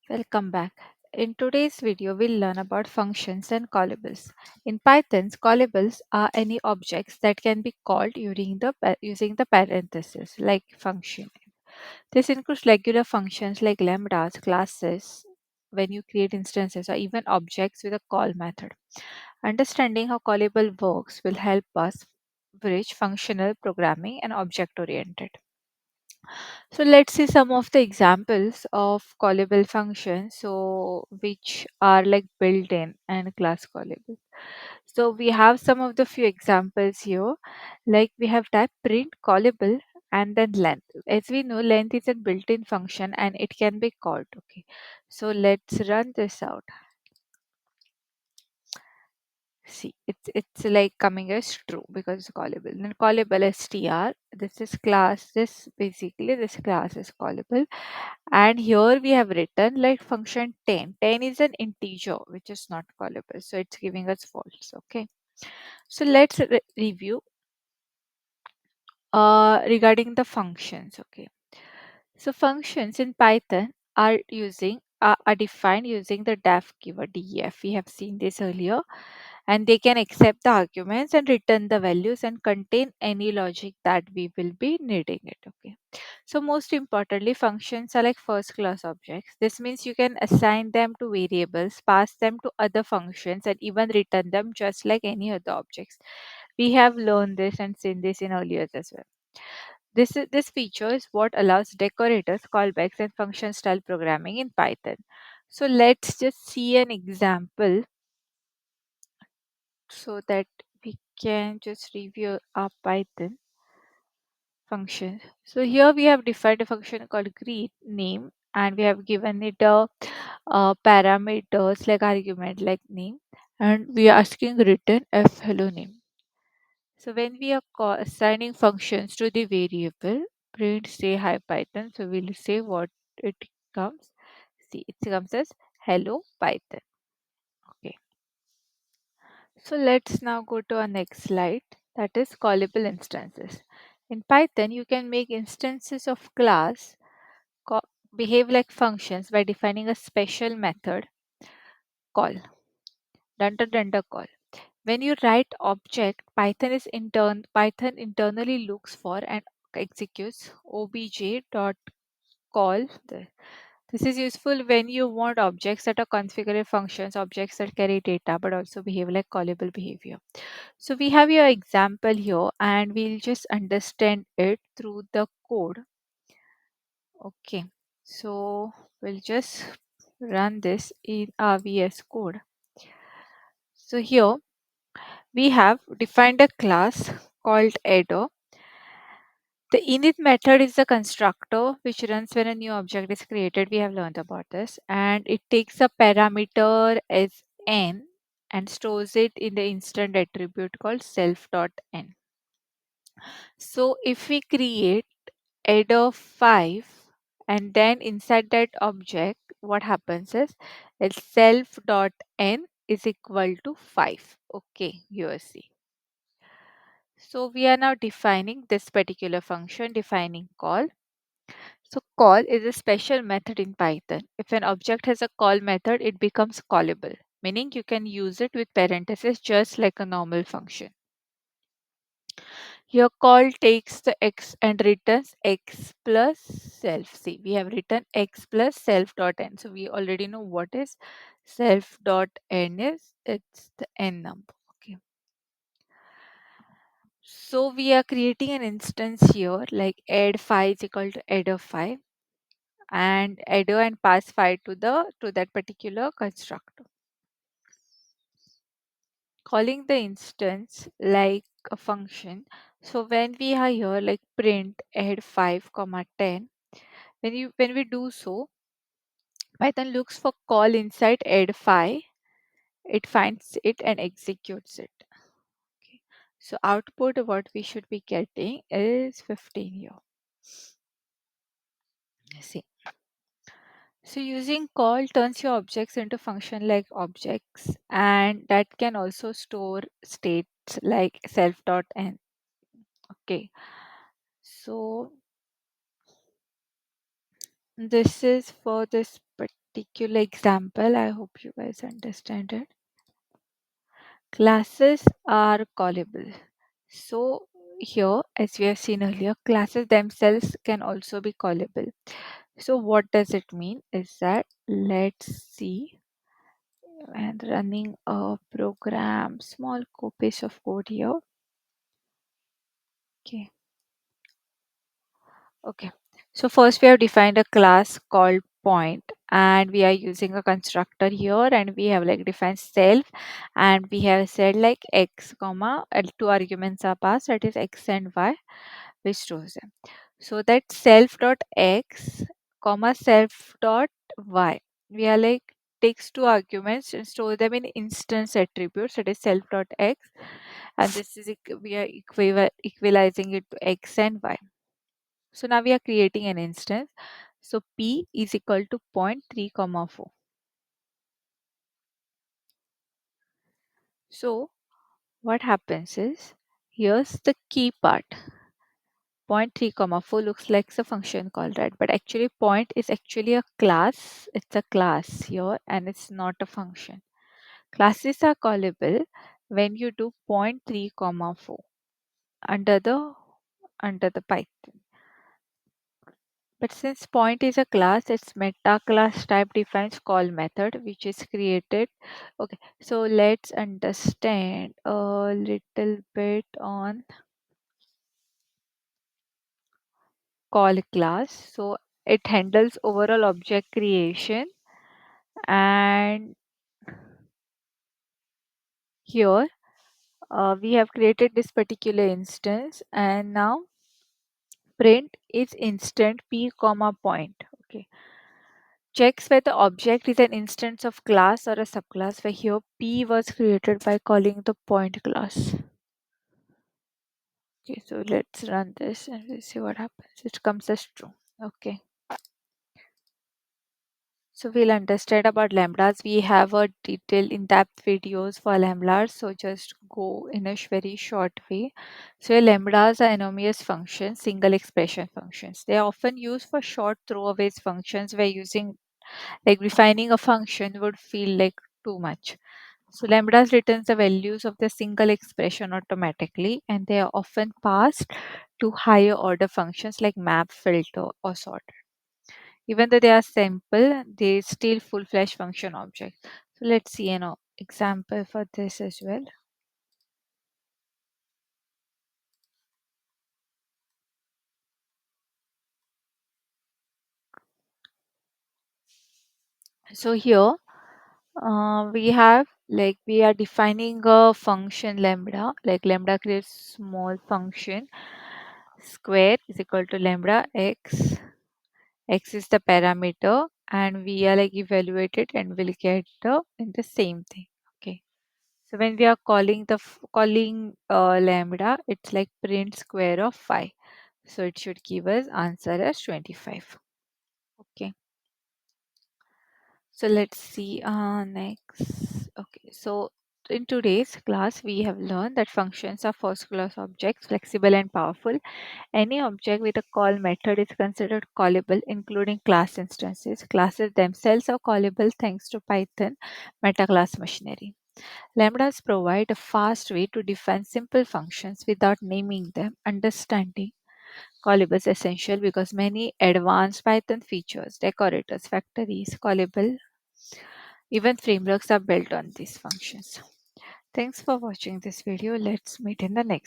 Welcome back. In today's video, we'll learn about functions and callables. In Python, callables are any objects that can be called using the parenthesis, like function. This includes regular functions like lambdas, classes, when you create instances, or even objects with a call method. Understanding how callable works will help us bridge functional programming and object-oriented. So let's see some of the examples of callable functions, so which are like built-in and class callable. So we have some of the few examples here. Like we have type print callable and then length. As we know, length is a built-in function and it can be called. Okay. So let's run this out. See, it's like coming as true because it's callable. Then callable str. This is class. This class is callable. And here we have written like function 10. 10 is an integer which is not callable. So it's giving us false. Okay. So let's review regarding the functions. Okay. So functions in Python are defined using the def keyword def. We have seen this earlier, and they can accept the arguments and return the values and contain any logic that we will be needing it. Okay. So most importantly, functions are like first class objects. This means you can assign them to variables, pass them to other functions, and even return them just like any other objects. We have learned this and seen this in earlier as well. This feature is what allows decorators, callbacks, and function style programming in Python. So let's just see an example so that we can just review our Python function. So here we have defined a function called greet name, and we have given it parameters like argument like name, and we are asking return f hello name. So when we are assigning functions to the variable, print say hi Python. So we'll say what it comes. See, it comes as hello Python. Okay. So let's now go to our next slide, that is callable instances. In Python, you can make instances of class co- behave like functions by defining a special method call, dunder call. When you write object, Python internally looks for and executes obj.call. This is useful when you want objects that are configurable functions, objects that carry data but also behave like callable behavior. So we have your example here and we'll just understand it through the code. Okay. So we'll just run this in our VS Code. So here we have defined a class called adder. The init method is the constructor which runs when a new object is created. We have learned about this, and it takes a parameter as n and stores it in the instant attribute called self.n. So if we create adder 5 and then inside that object, what happens is self.n is equal to 5. Okay, you see. So we are now defining this particular function, defining call. So call is a special method in Python. If an object has a call method, it becomes callable, meaning you can use it with parentheses just like a normal function. Your call takes the x and returns x plus self. See, we have written x plus self dot n. So we already know what is self dot n is. It's the n number. Okay. So we are creating an instance here like add 5 is equal to add of 5 and adder and pass 5 to that particular constructor. Calling the instance like a function. So when we are here like print add 5 comma 10, when we do so, Python looks for call inside add 5, it finds it and executes it. Okay. So output what we should be getting is 15 here. See. So using call turns your objects into function like objects, and that can also store states like self.n. Okay. So this is for this particular example. I hope you guys understand it. Classes are callable. So here, as we have seen earlier, classes themselves can also be callable. So what does it mean is that, let's see, and running a program, small piece of code here. Okay. Okay. So first we have defined a class called point, and we are using a constructor here, and we have like defined self, and we have said like x comma and two arguments are passed, that is x and y, which stores them. So that self dot x comma self dot y, we are like takes two arguments and store them in instance attributes, that is self dot x, and this is we are equalizing it to x and y. So now we are creating an instance. So p is equal to 0.3 comma 4. So what happens is, here's the key part. 0.3 comma 4 looks like a function call, right? But actually point is actually a class. It's a class here and it's not a function. Classes are callable when you do 0.3 comma 4 under the Python. But since point is a class, its meta class type defines call method, which is created. Okay, so let's understand a little bit on call class. So it handles overall object creation, and here we have created this particular instance, and now print is instant p comma point. Okay, checks whether object is an instance of class or a subclass, where here P was created by calling the point class. Okay, so let's run this and we'll see what happens. It comes as true. Okay, so we'll understand about lambdas. We have a detailed in-depth videos for lambdas, so just go in a very short way. So lambdas are anonymous functions, single expression functions. They are often used for short throwaways functions, where using like refining a function would feel like too much. So lambdas returns the values of the single expression automatically, and they are often passed to higher order functions like map, filter, or sort. Even though they are simple, they still full-fledged function objects. So let's see an example for this as well. So here we have like we are defining a function lambda, like lambda creates small function square is equal to lambda x is the parameter, and we are like evaluate it and we'll get the in the same thing. Okay, so when we are calling calling lambda, it's like print square of 5, so it should give us answer as 25. Okay, so let's see next. Okay, so in today's class we have learned that functions are first class objects, flexible and powerful. Any object with a call method is considered callable, including class instances. Classes themselves are callable thanks to Python metaclass machinery. Lambdas provide a fast way to define simple functions without naming them. Understanding callable is essential because many advanced Python features, decorators, factories, callable, even frameworks are built on these functions. Thanks for watching this video. Let's meet in the next.